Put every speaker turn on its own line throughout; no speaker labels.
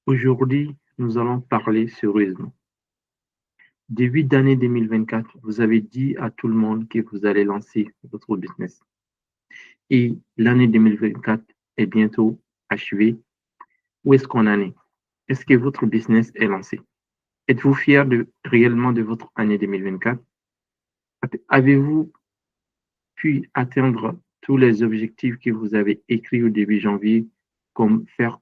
Aujourd'hui, nous allons parler sérieusement. Début d'année 2024, vous avez dit à tout le monde que vous allez lancer votre business. Et l'année 2024 est bientôt achevée. Où est-ce qu'on en est? Est-ce que votre business est lancé? Êtes-vous fier réellement de votre année 2024? Avez-vous pu atteindre tous les objectifs que vous avez écrits au début janvier, comme faire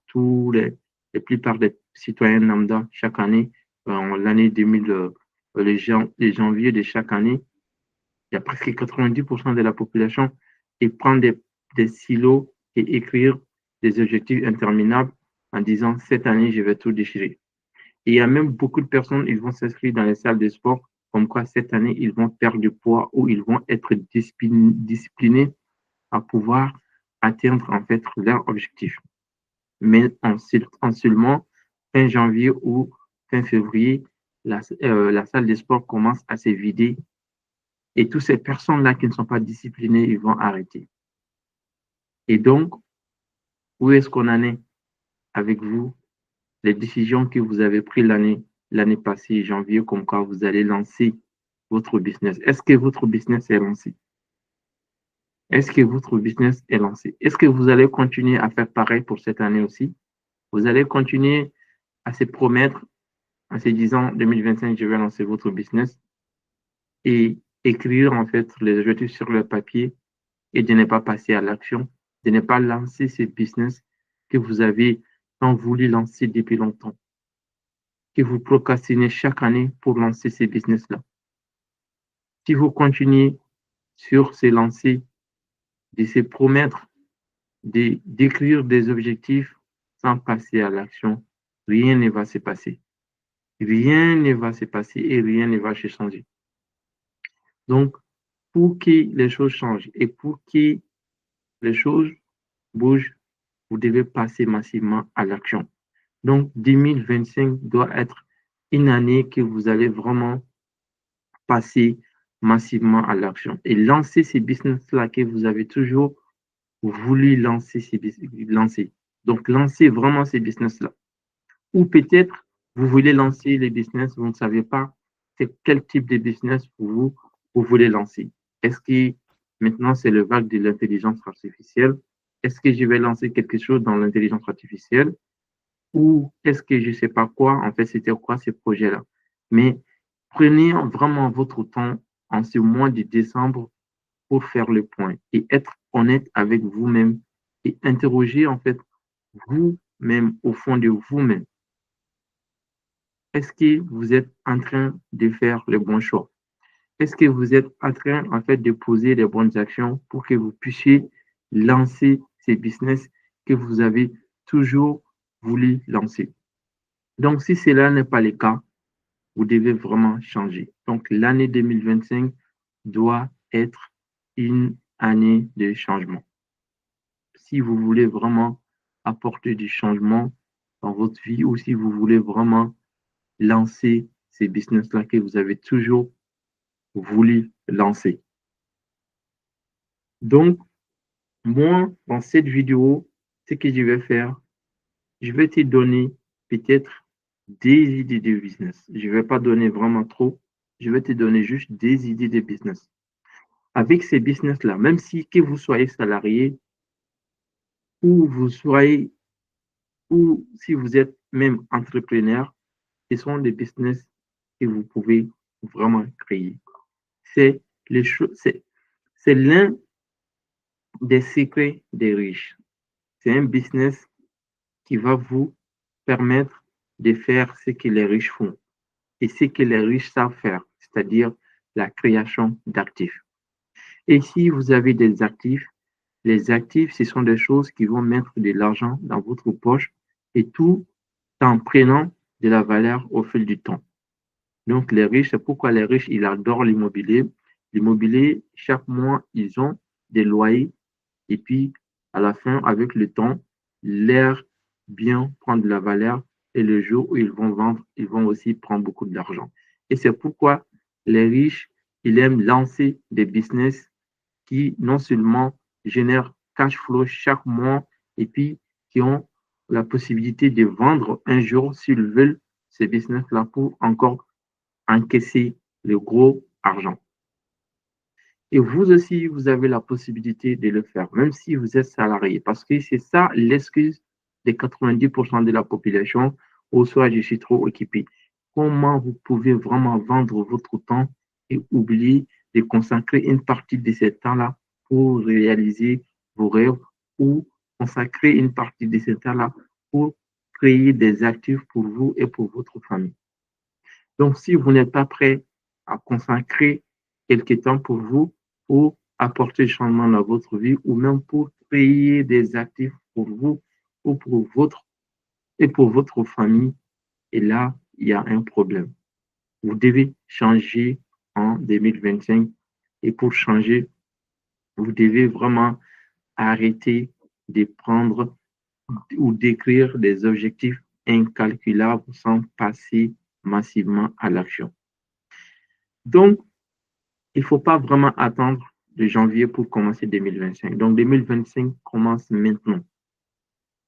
la plupart des citoyens lambda chaque année, en l'année 2000, les janvier de chaque année, il y a presque 90% de la population qui prend des silos et écrire des objectifs interminables en disant cette année, je vais tout déchirer. Et il y a même beaucoup de personnes, ils vont s'inscrire dans les salles de sport, comme quoi cette année, ils vont perdre du poids ou ils vont être disciplinés à pouvoir atteindre en fait leur objectif. Mais en seulement fin janvier ou fin février, la salle de sport commence à se vider et toutes ces personnes-là qui ne sont pas disciplinées, ils vont arrêter. Et donc, où est-ce qu'on en est avec vous? Les décisions que vous avez prises l'année passée, janvier, comme quoi vous allez lancer votre business. Est-ce que votre business est lancé? Est-ce que votre business est lancé? Est-ce que vous allez continuer à faire pareil pour cette année aussi? Vous allez continuer à se promettre en se disant 2025, je vais lancer votre business et écrire en fait les objectifs sur le papier et de ne pas passer à l'action, de ne pas lancer ce business que vous avez tant voulu lancer depuis longtemps, que vous procrastinez chaque année pour lancer ces business-là. Si vous continuez sur ces lancers, de se promettre, d'écrire des objectifs sans passer à l'action, rien ne va se passer. Rien ne va se passer et rien ne va se changer. Donc, pour que les choses changent et pour que les choses bougent, vous devez passer massivement à l'action. Donc, 2025 doit être une année que vous allez vraiment passer massivement à l'action et lancer ces business-là que vous avez toujours voulu lancer. Donc, lancez vraiment ces business-là. Ou peut-être, vous voulez lancer les business, vous ne savez pas c'est quel type de business vous voulez lancer. Est-ce que maintenant, c'est le vague de l'intelligence artificielle? Est-ce que je vais lancer quelque chose dans l'intelligence artificielle? Ou est-ce que je ne sais pas quoi? En fait, c'était quoi ces projets-là? Mais prenez vraiment votre temps en ce mois de décembre pour faire le point et être honnête avec vous-même et interroger en fait vous-même au fond de vous-même. Est-ce que vous êtes en train de faire le bon choix? Est-ce que vous êtes en train en fait de poser les bonnes actions pour que vous puissiez lancer ces business que vous avez toujours voulu lancer? Donc, si cela n'est pas le cas, vous devez vraiment changer. Donc, l'année 2025 doit être une année de changement. Si vous voulez vraiment apporter du changement dans votre vie ou si vous voulez vraiment lancer ces business-là que vous avez toujours voulu lancer. Donc, moi, dans cette vidéo, ce que je vais faire, je vais te donner peut-être des idées de business. Je ne vais pas donner vraiment trop. Je vais te donner juste des idées de business. Avec ces business-là, même si que vous soyez salarié ou vous soyez ou si vous êtes même entrepreneur, ce sont des business que vous pouvez vraiment créer. C'est c'est l'un des secrets des riches. C'est un business qui va vous permettre de faire ce que les riches font et ce que les riches savent faire, c'est-à-dire la création d'actifs. Et si vous avez des actifs, les actifs, ce sont des choses qui vont mettre de l'argent dans votre poche et tout en prenant de la valeur au fil du temps. Donc, les riches, c'est pourquoi les riches, ils adorent l'immobilier. L'immobilier, chaque mois, ils ont des loyers et puis, à la fin, avec le temps, l'air bien prend de la valeur et le jour où ils vont vendre, ils vont aussi prendre beaucoup d'argent. Et c'est pourquoi les riches, ils aiment lancer des business qui non seulement génèrent cash flow chaque mois et puis qui ont la possibilité de vendre un jour s'ils veulent ces business-là pour encore encaisser le gros argent. Et vous aussi, vous avez la possibilité de le faire, même si vous êtes salarié, parce que c'est ça l'excuse de 90% de la population, ou soit je suis trop occupé. Comment vous pouvez vraiment vendre votre temps et oublier de consacrer une partie de ce temps-là pour réaliser vos rêves ou consacrer une partie de ce temps-là pour créer des actifs pour vous et pour votre famille. Donc, si vous n'êtes pas prêt à consacrer quelque temps pour vous, pour apporter changement dans votre vie ou même pour créer des actifs pour vous ou pour votre famille, et là, il y a un problème. Vous devez changer en 2025 et pour changer, vous devez vraiment arrêter de prendre ou d'écrire des objectifs incalculables sans passer massivement à l'action. Donc, il ne faut pas vraiment attendre de janvier pour commencer 2025. Donc, 2025 commence maintenant.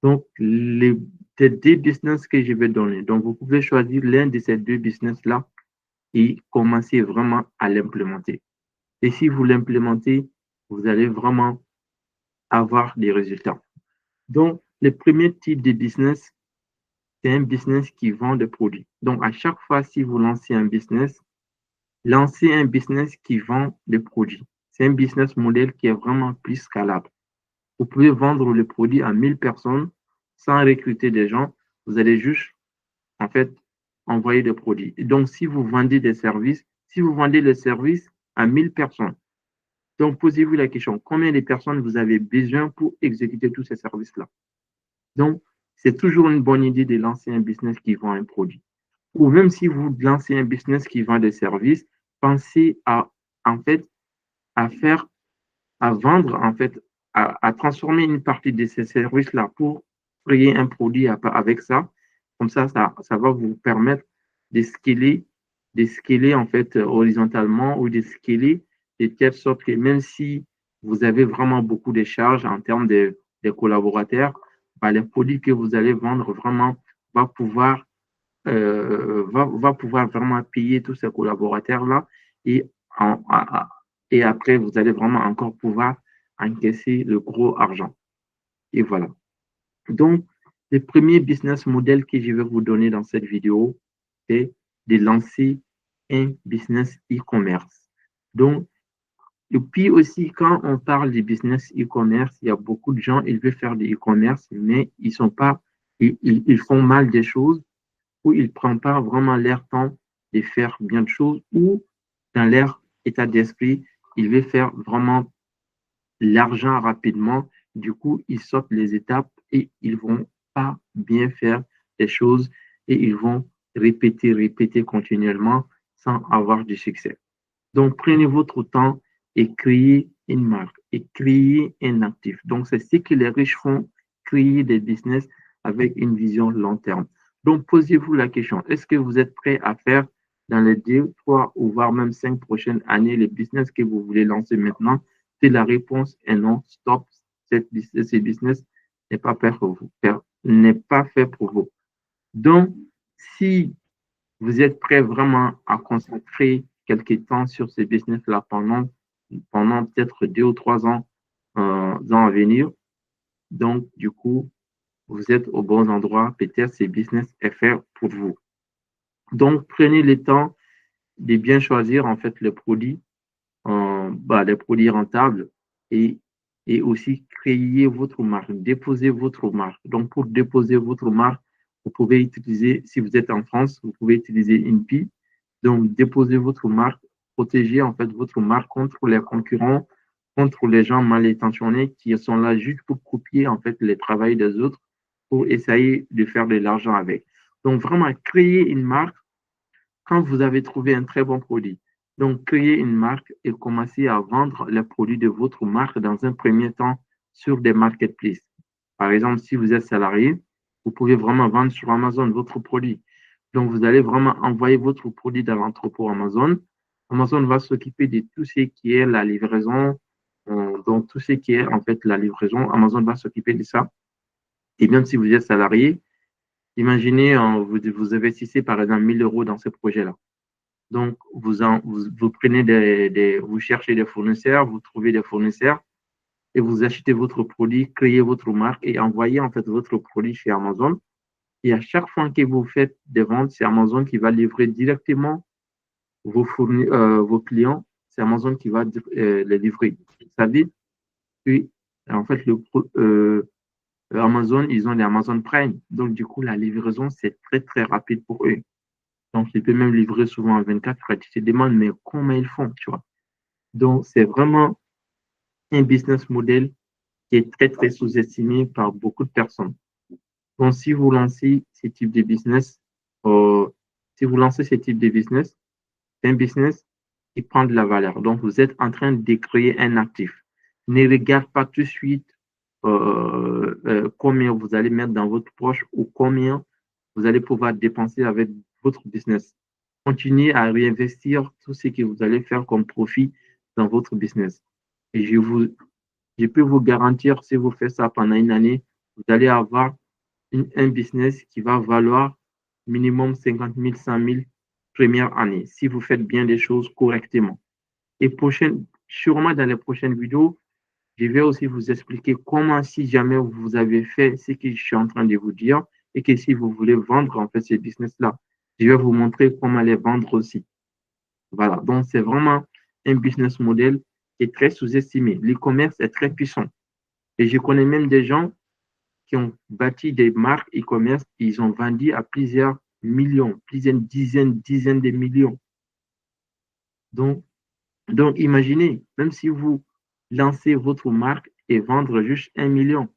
Donc, les deux business que je vais donner, donc vous pouvez choisir l'un de ces deux business-là et commencer vraiment à l'implémenter. Et si vous l'implémentez, vous allez vraiment avoir des résultats. Donc, le premier type de business, c'est un business qui vend des produits. Donc, à chaque fois, si vous lancez un business, lancez un business qui vend des produits. C'est un business model qui est vraiment plus scalable. Vous pouvez vendre le produit à 1000 personnes sans recruter des gens. Vous allez juste, en fait, envoyer des produits. Et donc, si vous vendez des services, si vous vendez le service à 1000 personnes, donc posez-vous la question, combien de personnes vous avez besoin pour exécuter tous ces services-là? Donc, c'est toujours une bonne idée de lancer un business qui vend un produit. Ou même si vous lancez un business qui vend des services, pensez à, en fait, à faire, à vendre, en fait, à transformer une partie de ces services-là pour créer un produit avec ça. Comme ça va vous permettre de scaler, en fait, horizontalement ou de scaler de telle sorte que même si vous avez vraiment beaucoup de charges en termes de collaborateurs, bah, les produits que vous allez vendre vraiment va pouvoir va pouvoir vraiment payer tous ces collaborateurs-là et, et après, vous allez vraiment encore pouvoir encaisser le gros argent. Et voilà. Donc, le premier business model que je vais vous donner dans cette vidéo, c'est de lancer un business e-commerce. Donc, et puis aussi, quand on parle de business e-commerce, il y a beaucoup de gens, ils veulent faire du e-commerce, mais ils sont pas, ils font mal des choses où ils ne prennent pas vraiment leur temps de faire bien de choses ou dans leur état d'esprit, ils veulent faire vraiment l'argent rapidement. Du coup, ils sortent les étapes et ils vont pas bien faire les choses et ils vont répéter continuellement sans avoir du succès. Donc, prenez votre temps et créez une marque et créez un actif. Donc, c'est ce que les riches font, créer des business avec une vision long terme. Donc, posez-vous la question, est-ce que vous êtes prêt à faire dans les 2, 3 ou voire même 5 prochaines années les business que vous voulez lancer maintenant? Si la réponse est non, stop, ce business n'est pas fait pour vous. N'est pas fait pour vous. Donc, si vous êtes prêt vraiment à consacrer quelques temps sur ce business-là pendant peut-être 2 ou 3 ans à venir. Donc, du coup, vous êtes au bon endroit. Peut-être ce business est fait pour vous. Donc, prenez le temps de bien choisir en fait les produits rentables et, et aussi créer votre marque, déposer votre marque. Donc, pour déposer votre marque, vous pouvez utiliser, si vous êtes en France, vous pouvez utiliser INPI. Donc, déposer votre marque, protéger en fait votre marque contre les concurrents, contre les gens mal intentionnés qui sont là juste pour copier en fait le travail des autres pour essayer de faire de l'argent avec. Donc, vraiment, créer une marque quand vous avez trouvé un très bon produit. Donc, créez une marque et commencez à vendre les produits de votre marque dans un premier temps sur des marketplaces. Par exemple, si vous êtes salarié, vous pouvez vraiment vendre sur Amazon votre produit. Donc, vous allez vraiment envoyer votre produit dans l'entrepôt Amazon. Amazon va s'occuper de tout ce qui est la livraison. Donc, tout ce qui est en fait la livraison, Amazon va s'occuper de ça. Et même si vous êtes salarié, imaginez, vous investissez par exemple 1 000 euros dans ce projet-là. Donc, vous prenez vous cherchez des fournisseurs, vous trouvez des fournisseurs et vous achetez votre produit, créez votre marque et envoyez en fait votre produit chez Amazon. Et à chaque fois que vous faites des ventes, c'est Amazon qui va livrer directement vos clients. C'est Amazon qui va les livrer. Vous savez, puis en fait, Amazon, ils ont les Amazon Prime. Donc, du coup, la livraison, c'est très, très rapide pour eux. Donc, ils peuvent même livrer souvent en 24 heures. Tu te demandes, mais comment ils font, tu vois? Donc, c'est vraiment un business model qui est très, très sous-estimé par beaucoup de personnes. Donc, si vous lancez ce type de business, euh, si vous lancez ce type de business, c'est un business qui prend de la valeur. Donc, vous êtes en train de créer un actif. Ne regarde pas tout de suite combien vous allez mettre dans votre poche ou combien vous allez pouvoir dépenser avec votre business. Continuez à réinvestir tout ce que vous allez faire comme profit dans votre business. Et je peux vous garantir, si vous faites ça pendant une année, vous allez avoir un business qui va valoir minimum 50 000, 100 000 première année, si vous faites bien les choses correctement. Et sûrement dans les prochaines vidéos, je vais aussi vous expliquer comment, si jamais vous avez fait ce que je suis en train de vous dire, et que si vous voulez vendre en fait ce business-là, je vais vous montrer comment les vendre aussi. Voilà, donc c'est vraiment un business model qui est très sous-estimé. L'e-commerce est très puissant. Et je connais même des gens qui ont bâti des marques e-commerce, ils ont vendu à plusieurs millions, plusieurs dizaines de millions. Donc, imaginez, même si vous lancez votre marque et vendre juste 1 million,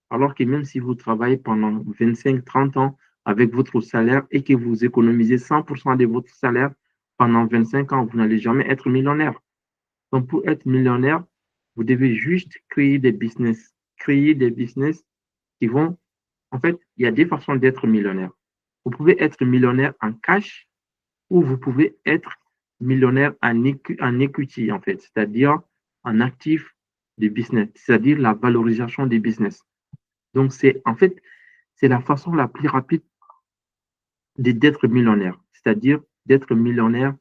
alors que même si vous travaillez pendant 25, 30 ans avec votre salaire et que vous économisez 100% de votre salaire pendant 25 ans, vous n'allez jamais être millionnaire. Donc, pour être millionnaire, vous devez juste créer des business. Créer des business qui vont... En fait, il y a des façons d'être millionnaire. Vous pouvez être millionnaire en cash ou vous pouvez être millionnaire en equity, en fait, c'est-à-dire en actif de business, c'est-à-dire la valorisation des business. Donc, en fait, c'est la façon la plus rapide d'être millionnaire, c'est-à-dire d'être millionnaire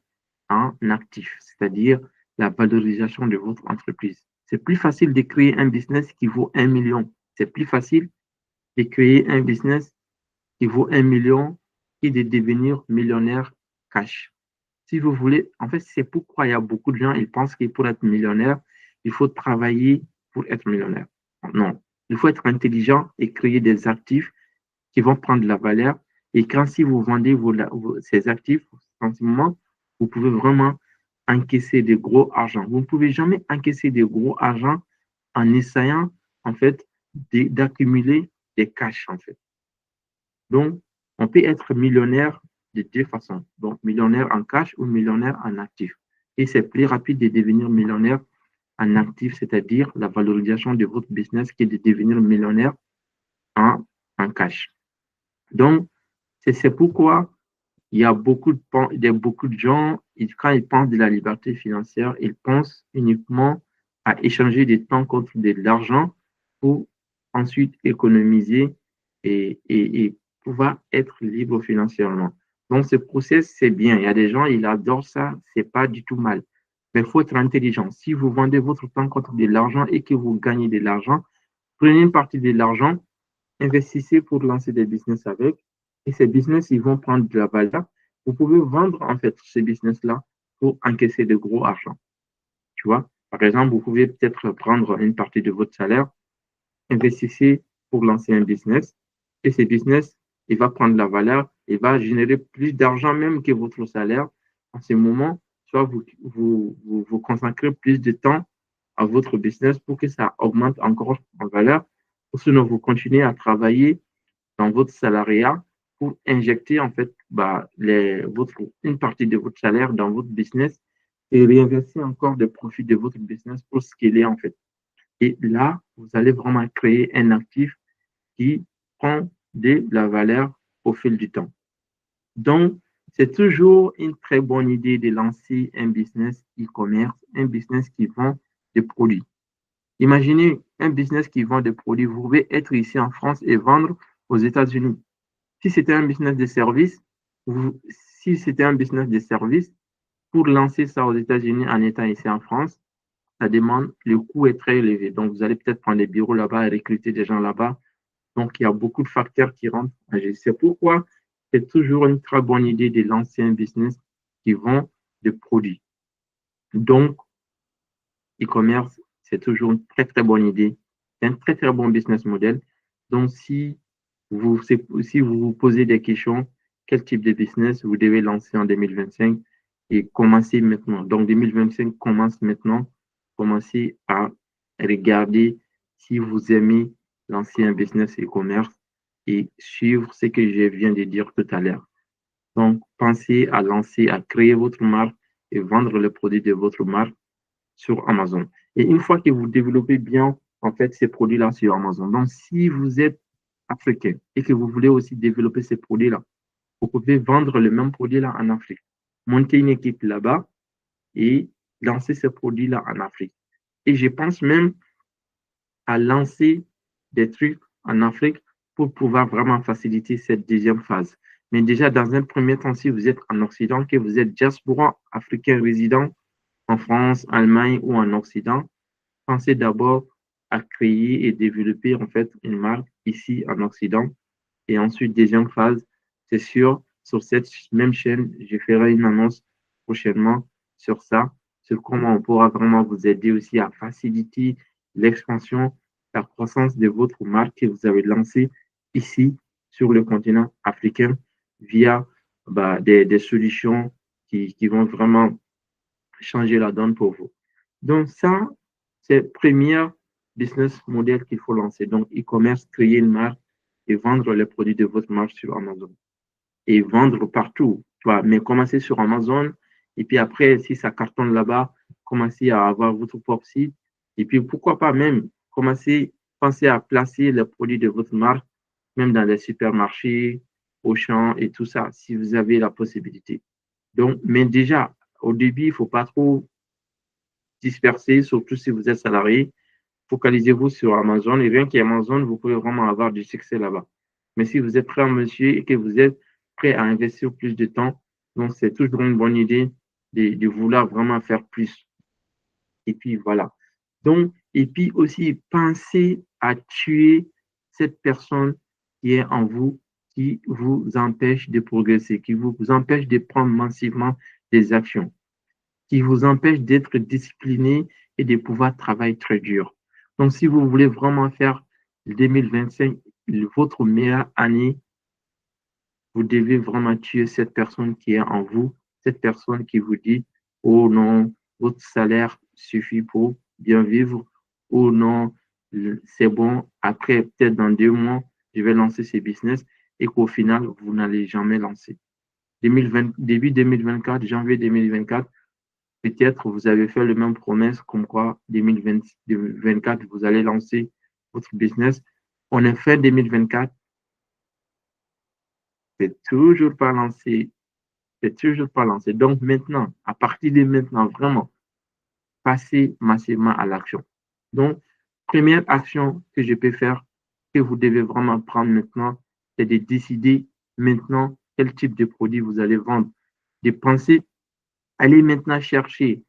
en actif, c'est-à-dire la valorisation de votre entreprise. C'est plus facile de créer un business qui vaut 1 million. C'est plus facile de créer un business qui vaut 1 million et de devenir millionnaire cash. Si vous voulez, en fait, c'est pourquoi il y a beaucoup de gens, ils pensent que pour être millionnaire, il faut travailler pour être millionnaire. Non, il faut être intelligent et créer des actifs qui vont prendre de la valeur. Et quand si vous vendez ces actifs, en ce moment, vous pouvez vraiment encaisser de gros argent. Vous ne pouvez jamais encaisser de gros argent en essayant, en fait, d'accumuler des cash, en fait. Donc, on peut être millionnaire de deux façons. Donc, millionnaire en cash ou millionnaire en actif. Et c'est plus rapide de devenir millionnaire en actif, c'est-à-dire la valorisation de votre business, que de devenir millionnaire en, en cash. Donc, c'est pourquoi il y a beaucoup de gens, quand ils pensent de la liberté financière, ils pensent uniquement à échanger du temps contre de l'argent pour ensuite économiser et pouvoir être libre financièrement. Donc, ce process, c'est bien. Il y a des gens, ils adorent ça, c'est pas du tout mal. Mais il faut être intelligent. Si vous vendez votre temps contre de l'argent et que vous gagnez de l'argent, prenez une partie de l'argent, investissez pour lancer des business avec. Et ces business, ils vont prendre de la valeur. Vous pouvez vendre en fait ces business-là pour encaisser de gros argent. Tu vois? Par exemple, vous pouvez peut-être prendre une partie de votre salaire, investissez pour lancer un business. Et ce business, il va prendre de la valeur, il va générer plus d'argent même que votre salaire. En ce moment, soit vous consacrez plus de temps à votre business pour que ça augmente encore en valeur. Ou sinon, vous continuez à travailler dans votre salariat pour injecter en fait une partie de votre salaire dans votre business et réinvestir encore des profits de votre business pour scaler en fait. Et là, vous allez vraiment créer un actif qui prend de la valeur au fil du temps. Donc, c'est toujours une très bonne idée de lancer un business e-commerce, un business qui vend des produits. Imaginez un business qui vend des produits. Vous pouvez être ici en France et vendre aux États-Unis. Si c'était un business de service, si c'était un business de service, pour lancer ça aux États-Unis en étant ici en France, ça demande, le coût est très élevé. Donc, vous allez peut-être prendre des bureaux là-bas et recruter des gens là-bas. Donc, il y a beaucoup de facteurs qui rentrent en jeu. C'est pourquoi c'est toujours une très bonne idée de lancer un business qui vend des produits. Donc, e-commerce, c'est toujours une très, très bonne idée. C'est un très, très bon business model. Donc, si vous vous posez des questions, quel type de business vous devez lancer en 2025 et commencer maintenant. Donc, 2025 commence maintenant. Commencez à regarder si vous aimez lancer un business e-commerce et suivre ce que je viens de dire tout à l'heure. Donc, pensez à lancer, à créer votre marque et vendre le produit de votre marque sur Amazon. Et une fois que vous développez bien, en fait, ces produits-là sur Amazon, donc si vous êtes africain et que vous voulez aussi développer ces produits-là, vous pouvez vendre le même produit-là en Afrique, monter une équipe là-bas et lancer ces produits-là en Afrique. Et je pense même à lancer des trucs en Afrique pour pouvoir vraiment faciliter cette deuxième phase. Mais déjà, dans un premier temps, si vous êtes en Occident, que vous êtes diaspora africain résident en France, Allemagne ou en Occident, pensez d'abord à créer et développer en fait une marque ici en Occident. Et ensuite, deuxième phase, c'est sûr, sur cette même chaîne, je ferai une annonce prochainement sur ça, sur comment on pourra vraiment vous aider aussi à faciliter l'expansion, la croissance de votre marque que vous avez lancée ici sur le continent africain via des solutions qui vont vraiment changer la donne pour vous. Donc ça, c'est le premier business model qu'il faut lancer. Donc e-commerce, créer une marque et vendre les produits de votre marque sur Amazon. Et vendre partout. Tu vois, mais commencer sur Amazon et puis après, si ça cartonne là-bas, commencer à avoir votre propre site. Et puis pourquoi pas même penser à placer les produits de votre marque, même dans les supermarchés, Auchan et tout ça, si vous avez la possibilité. Donc, mais déjà, au début, il ne faut pas trop disperser, surtout si vous êtes salarié. Focalisez-vous sur Amazon et rien qu'Amazon, vous pouvez vraiment avoir du succès là-bas. Mais si vous êtes prêt à monsieur et que vous êtes prêt à investir plus de temps, donc c'est toujours une bonne idée de vouloir vraiment faire plus. Et puis voilà. Donc, et puis aussi, pensez à tuer cette personne qui est en vous, qui vous empêche de progresser, qui vous empêche de prendre massivement des actions, qui vous empêche d'être discipliné et de pouvoir travailler très dur. Donc, si vous voulez vraiment faire 2025 votre meilleure année, vous devez vraiment tuer cette personne qui est en vous, cette personne qui vous dit, oh non, votre salaire suffit pour bien vivre, oh non, c'est bon, après, peut-être dans 2 mois, je vais lancer ce business et qu'au final, vous n'allez jamais lancer. 2020, début 2024, janvier 2024, peut-être vous avez fait le même promesse comme quoi 2024, vous allez lancer votre business. On est fin 2024, c'est toujours pas lancé. C'est toujours pas lancé. Donc maintenant, à partir de maintenant, vraiment, passez massivement à l'action. Donc, première action que je peux faire, que vous devez vraiment prendre maintenant, c'est de décider maintenant quel type de produit vous allez vendre. De penser, allez maintenant chercher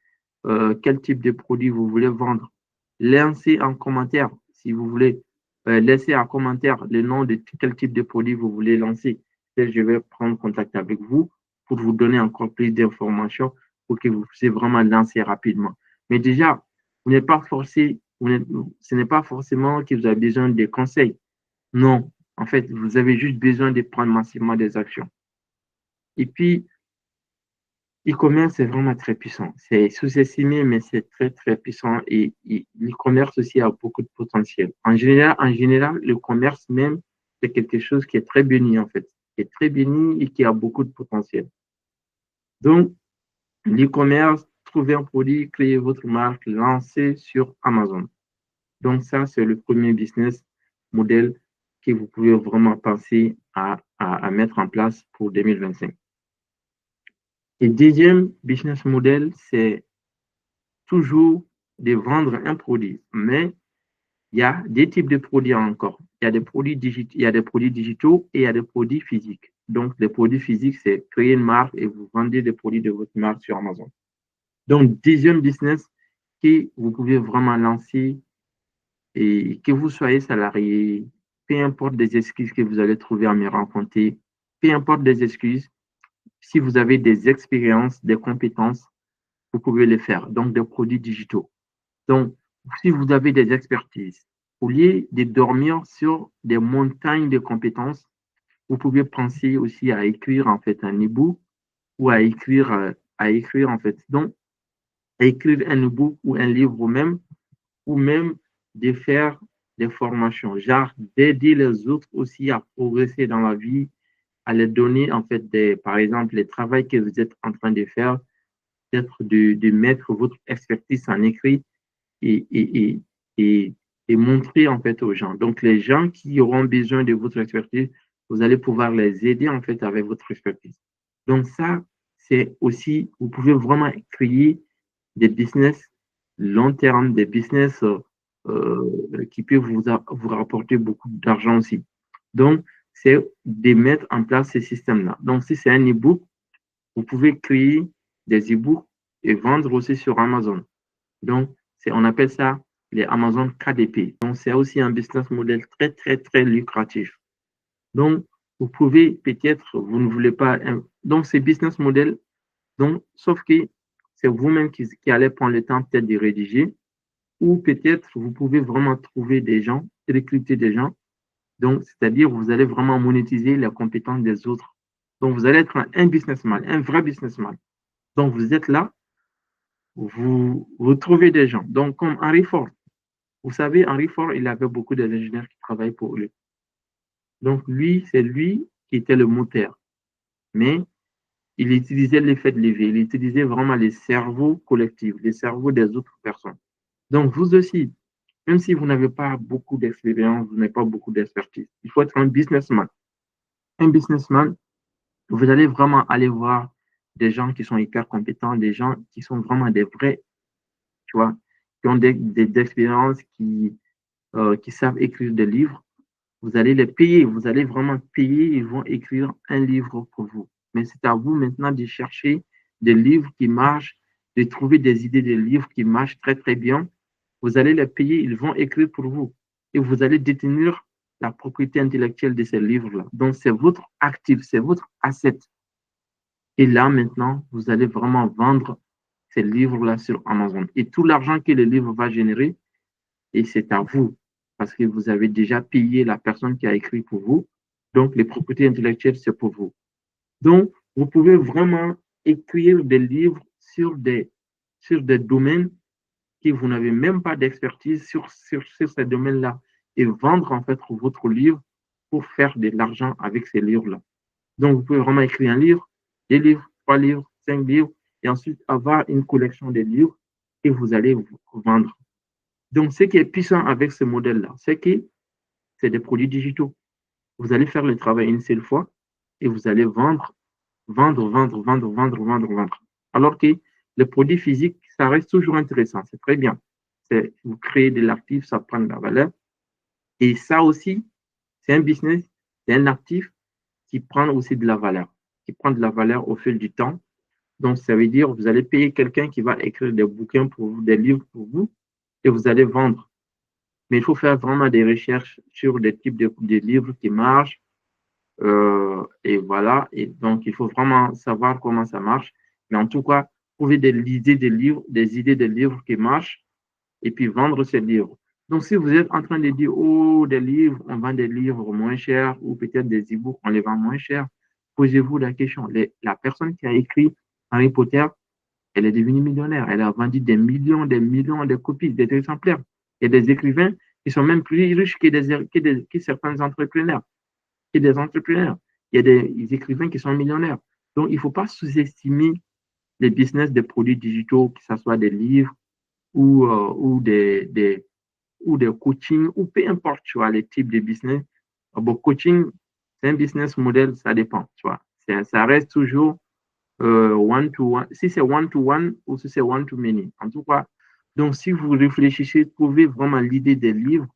quel type de produit vous voulez vendre. Laissez en commentaire, si vous voulez, laissez en commentaire le nom de quel type de produit vous voulez lancer. Et je vais prendre contact avec vous pour vous donner encore plus d'informations pour que vous puissiez vraiment lancer rapidement. Mais déjà, vous n'êtes pas forcé, ce n'est pas forcément que vous avez besoin de conseils. Non, en fait, vous avez juste besoin de prendre massivement des actions. Et puis, e-commerce, c'est vraiment très puissant. C'est sous-estimé, mais c'est très, très puissant. Et l'e-commerce aussi a beaucoup de potentiel. En général, le commerce même, c'est quelque chose qui est très béni, en fait. Qui est très béni et qui a beaucoup de potentiel. Donc, l'e-commerce, trouver un produit, créer votre marque, lancer sur Amazon. Donc, ça, c'est le premier business model que vous pouvez vraiment penser à mettre en place pour 2025. Et deuxième business model, c'est toujours de vendre un produit. Mais il y a des types de produits encore. Il y a des produits digitaux, il y a des produits digitaux et il y a des produits physiques. Donc, les produits physiques, c'est créer une marque et vous vendez des produits de votre marque sur Amazon. Donc, deuxième business que vous pouvez vraiment lancer et que vous soyez salarié, peu importe des excuses que vous allez trouver à me rencontrer, peu importe des excuses, si vous avez des expériences, des compétences, vous pouvez les faire. Donc, des produits digitaux. Donc, si vous avez des expertises, au lieu de dormir sur des montagnes de compétences, vous pouvez penser aussi à écrire en fait un e-book ou à écrire en fait. Donc, à écrire un e-book ou un livre même, ou même de faire des formations, genre d'aider les autres aussi à progresser dans la vie, à les donner en fait par exemple, les travaux que vous êtes en train de faire, peut-être de mettre votre expertise en écrit et, et, et, et, et montrer en fait aux gens. Donc, les gens qui auront besoin de votre expertise, vous allez pouvoir les aider en fait avec votre expertise. Donc, ça, c'est aussi, vous pouvez vraiment créer des business long terme, des business qui peuvent vous rapporter beaucoup d'argent aussi. Donc, c'est de mettre en place ces systèmes-là. Donc, si c'est un e-book, vous pouvez créer des e-books et vendre aussi sur Amazon. Donc, on appelle ça les Amazon KDP. Donc, c'est aussi un business model très, très, très lucratif. Donc, vous pouvez peut-être, vous ne voulez pas. Donc, ces business models, donc, sauf que c'est vous-même qui allez prendre le temps peut-être de rédiger, ou peut-être vous pouvez vraiment trouver des gens, recruter des gens. Donc, c'est-à-dire, vous allez vraiment monétiser les compétences des autres. Donc, vous allez être un businessman, un vrai businessman. Donc, vous êtes là, vous trouvez des gens. Donc, comme Henry Ford. Vous savez, Henry Ford, il avait beaucoup d'ingénieurs qui travaillaient pour lui. Donc, lui, c'est lui qui était le moteur. Mais il utilisait l'effet de levier. Il utilisait vraiment les cerveaux collectifs, les cerveaux des autres personnes. Donc, vous aussi, même si vous n'avez pas beaucoup d'expérience, vous n'avez pas beaucoup d'expertise, il faut être un businessman. Un businessman, vous allez vraiment aller voir des gens qui sont hyper compétents, des gens qui sont vraiment des vrais, tu vois, qui ont des expériences, qui savent écrire des livres. Vous allez les payer, vous allez vraiment payer, ils vont écrire un livre pour vous. Mais c'est à vous maintenant de chercher des livres qui marchent, de trouver des idées de livres qui marchent très, très bien. Vous allez les payer, ils vont écrire pour vous. Et vous allez détenir la propriété intellectuelle de ces livres-là. Donc, c'est votre actif, c'est votre asset. Et là, maintenant, vous allez vraiment vendre ces livres-là sur Amazon. Et tout l'argent que le livre va générer, et c'est à vous, parce que vous avez déjà payé la personne qui a écrit pour vous. Donc, les propriétés intellectuelles, c'est pour vous. Donc, vous pouvez vraiment écrire des livres sur des domaines que vous n'avez même pas d'expertise sur ces domaines-là et vendre en fait votre livre pour faire de l'argent avec ces livres-là. Donc, vous pouvez vraiment écrire un livre, deux livres, trois livres, cinq livres, et ensuite avoir une collection de livres que vous allez vendre. Donc, ce qui est puissant avec ce modèle-là, c'est que c'est des produits digitaux. Vous allez faire le travail une seule fois et vous allez vendre, vendre, vendre, vendre, vendre, vendre, vendre. Alors que les produits physiques, ça reste toujours intéressant. C'est très bien. Vous créez de l'actif, ça prend de la valeur. Et ça aussi, c'est un business, c'est un actif qui prend aussi de la valeur, qui prend de la valeur au fil du temps. Donc, ça veut dire que vous allez payer quelqu'un qui va écrire des bouquins pour vous, des livres pour vous, et vous allez vendre. Mais il faut faire vraiment des recherches sur des types de livres qui marchent. Et voilà. Et donc, il faut vraiment savoir comment ça marche. Mais en tout cas, trouver des idées de livres qui marchent et puis vendre ces livres. Donc, si vous êtes en train de dire, oh, des livres, on vend des livres moins chers ou peut-être des e-books, on les vend moins chers, posez-vous la question. La personne qui a écrit Harry Potter, elle est devenue millionnaire. Elle a vendu des millions de copies, des exemplaires. Il y a des écrivains qui sont même plus riches que certains entrepreneurs, que des entrepreneurs. Il y a des écrivains qui sont millionnaires. Donc, il ne faut pas sous-estimer les business des produits digitaux, que ce soit des livres ou des coachings, ou peu importe, tu vois, les types de business. Bon, coaching, c'est un business model, ça dépend, tu vois. Ça reste toujours one-to-one. Si c'est one-to-one ou si c'est one-to-many. En tout cas, Donc, si vous réfléchissez, trouvez vraiment l'idée des livres.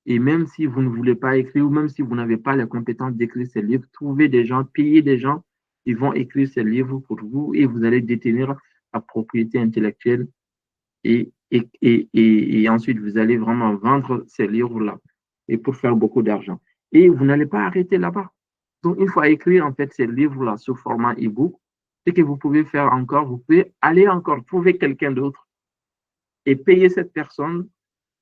Et même si vous ne voulez pas écrire ou même si vous n'avez pas les compétences d'écrire ces livres, trouvez des gens, payez des gens qui vont écrire ces livres pour vous et vous allez détenir la propriété intellectuelle et ensuite vous allez vraiment vendre ces livres-là et pour faire beaucoup d'argent. Et vous n'allez pas arrêter là-bas. Donc, une fois écrit en fait ces livres-là sous format e-book, ce que vous pouvez faire encore, vous pouvez aller encore trouver quelqu'un d'autre et payer cette personne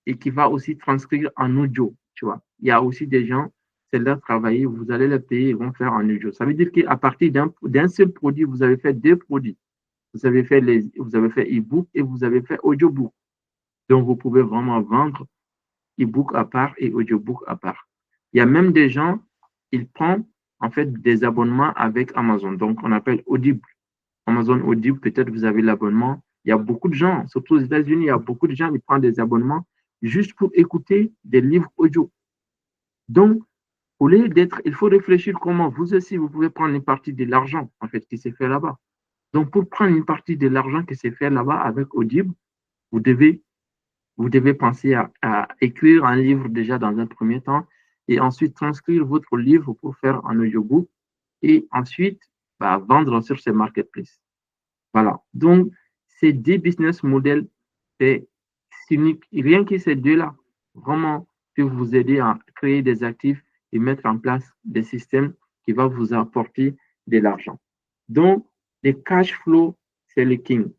et qui va aussi transcrire en audio, tu vois. Il y a aussi des gens, c'est leur travail, vous allez les payer, ils vont faire en audio. Ça veut dire qu'à partir d'un seul produit, vous avez fait deux produits. Vous avez fait e-book et vous avez fait audiobook. Donc, vous pouvez vraiment vendre e-book à part et audiobook à part. Il y a même des gens, ils prennent en fait des abonnements avec Amazon. Donc, on appelle Audible. Amazon Audible, peut-être vous avez l'abonnement. Il y a beaucoup de gens, surtout aux États-Unis, il y a beaucoup de gens qui prennent des abonnements juste pour écouter des livres audio. Donc, au lieu d'être, il faut réfléchir comment vous aussi, vous pouvez prendre une partie de l'argent, en fait, qui s'est fait là-bas. Donc, pour prendre une partie de l'argent qui s'est fait là-bas avec Audible, vous devez, vous devez penser à écrire un livre déjà dans un premier temps et ensuite transcrire votre livre pour faire un audiobook et ensuite vendre sur ces marketplaces. Voilà. Donc, ces deux business models, c'est unique. Rien que ces deux-là, vraiment, peuvent vous aider à créer des actifs et mettre en place des systèmes qui vont vous apporter de l'argent. Donc, les cash flow, c'est le king.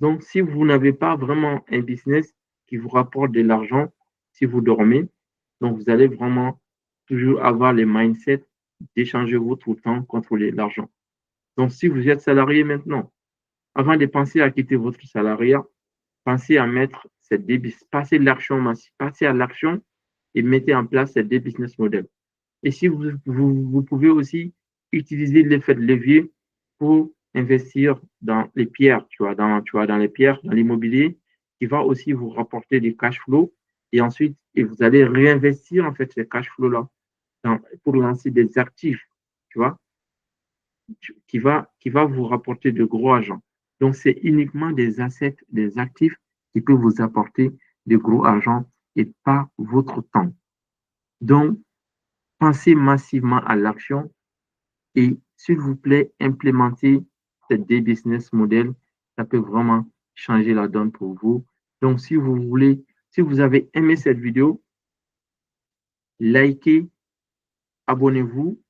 Donc, si vous n'avez pas vraiment un business qui vous rapporte de l'argent, si vous dormez, donc vous allez vraiment toujours avoir le mindset d'échanger votre temps contre l'argent. Donc, si vous êtes salarié maintenant, avant de penser à quitter votre salariat, pensez à mettre ces deux, passez l'action massive, passez à l'action et mettez en place ces deux business models. Et si vous pouvez aussi utiliser l'effet de levier pour investir dans les pierres, dans les pierres, dans l'immobilier, qui va aussi vous rapporter des cash flows. Et ensuite, et vous allez réinvestir en fait ces cash flows-là pour lancer des actifs, tu vois, qui va vous rapporter de gros argent. Donc, c'est uniquement des assets, des actifs qui peuvent vous apporter de gros argent et pas votre temps. Donc, pensez massivement à l'action et s'il vous plaît, implémentez ces deux business models. Ça peut vraiment changer la donne pour vous. Donc, si vous voulez, si vous avez aimé cette vidéo, likez, abonnez-vous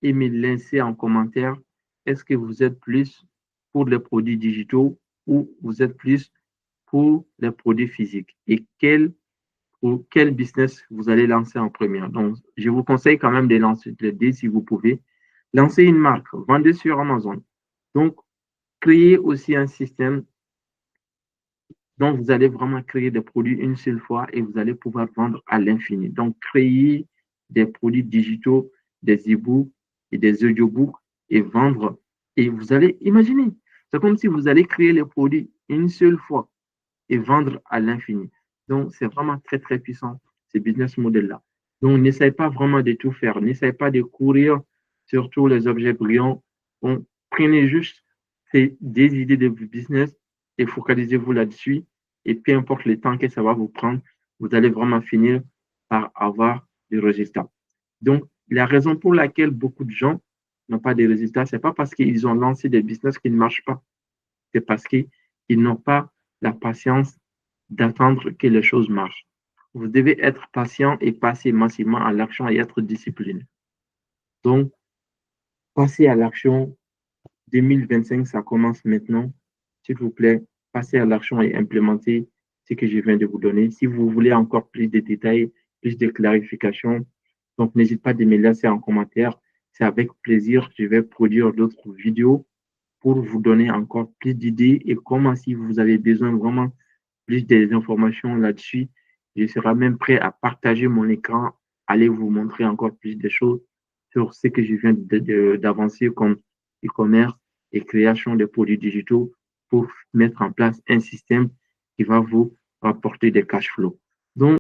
et me laissez en commentaire est-ce que vous êtes plus pour les produits digitaux ou vous êtes plus pour les produits physiques et quel business vous allez lancer en premier. Donc, je vous conseille quand même de lancer les deux si vous pouvez. Lancez une marque, vendez sur Amazon. Donc, créez aussi un système dont vous allez vraiment créer des produits une seule fois et vous allez pouvoir vendre à l'infini. Donc, créez des produits digitaux, des e-books et des audiobooks et vendre. Et vous allez imaginer, c'est comme si vous allez créer les produits une seule fois et vendre à l'infini. Donc, c'est vraiment très, très puissant, ces business models-là. Donc, n'essayez pas vraiment de tout faire. N'essayez pas de courir sur tous les objets brillants. Donc, prenez juste des idées de business et focalisez-vous là-dessus. Et peu importe le temps que ça va vous prendre, vous allez vraiment finir par avoir des résultats. Donc, la raison pour laquelle beaucoup de gens n'ont pas de résultats, ce n'est pas parce qu'ils ont lancé des business qui ne marchent pas. C'est parce qu'ils n'ont pas la patience d'attendre que les choses marchent. Vous devez être patient et passer massivement à l'action et être discipliné. Donc, passez à l'action. 2025, ça commence maintenant. S'il vous plaît, passez à l'action et implémentez ce que je viens de vous donner. Si vous voulez encore plus de détails, plus de clarifications, donc n'hésitez pas à me laisser en commentaire. C'est avec plaisir que je vais produire d'autres vidéos pour vous donner encore plus d'idées et comment si vous avez besoin vraiment plus d'informations là-dessus, je serai même prêt à partager mon écran, aller vous montrer encore plus de choses sur ce que je viens d'avancer comme e-commerce et création de produits digitaux pour mettre en place un système qui va vous rapporter des cash flows.